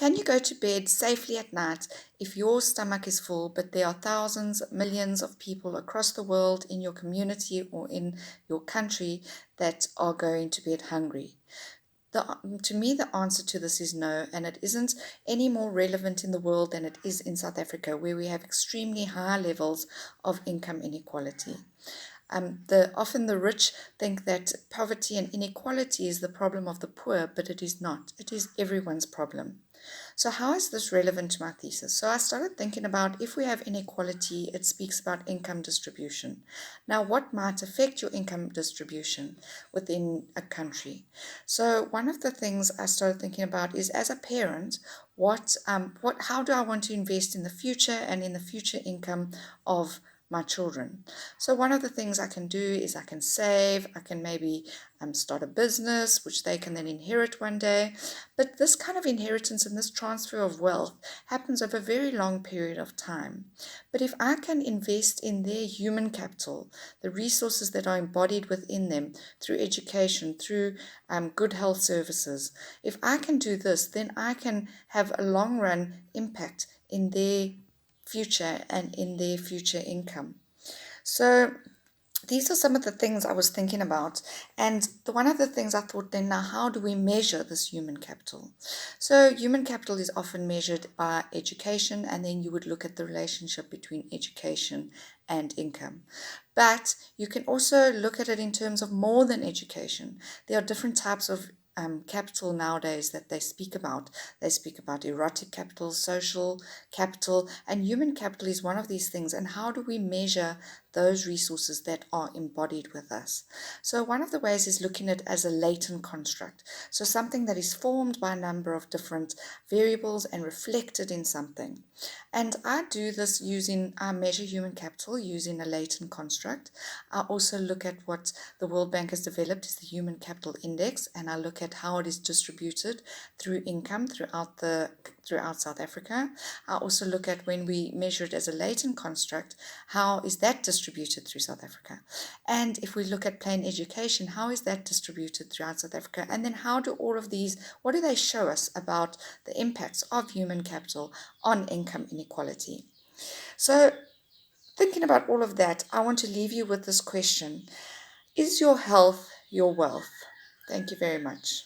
Can you go to bed safely at night if your stomach is full, but there are thousands, millions of people across the world in your community or in your country that are going to bed hungry? To me, the answer to this is no, and it isn't any more relevant in the world than it is in South Africa, where we have extremely high levels of income inequality. Often the rich think that poverty and inequality is the problem of the poor, but it is not. It is everyone's problem. So how is this relevant to my thesis? So I started thinking about, if we have inequality, it speaks about income distribution. Now, what might affect your income distribution within a country? So one of the things I started thinking about is, as a parent, how do I want to invest in the future and in the future income of my children? So one of the things I can do is I can save, I can maybe start a business, which they can then inherit one day. But this kind of inheritance and this transfer of wealth happens over a very long period of time. But if I can invest in their human capital, the resources that are embodied within them through education, through good health services, if I can do this, then I can have a long run impact in their future and in their future income. So these are some of the things I was thinking about. And one of the things I thought then, now how do we measure this human capital? So human capital is often measured by education, and then you would look at the relationship between education and income. But you can also look at it in terms of more than education. There are different types of capital nowadays that they speak about. They speak about erotic capital, social capital, and human capital is one of these things. And how do we measure those resources that are embodied with us? So one of the ways is looking at it as a latent construct. So something that is formed by a number of different variables and reflected in something. And I do this I measure human capital using a latent construct. I also look at what the World Bank has developed is the Human Capital Index, and I look at how it is distributed through income throughout South Africa. I also look at, when we measure it as a latent construct, how is that distributed through South Africa? And if we look at plain education, how is that distributed throughout South Africa? And then how do all of these, what do they show us about the impacts of human capital on income inequality? So thinking about all of that, I want to leave you with this question. Is your health your wealth? Thank you very much.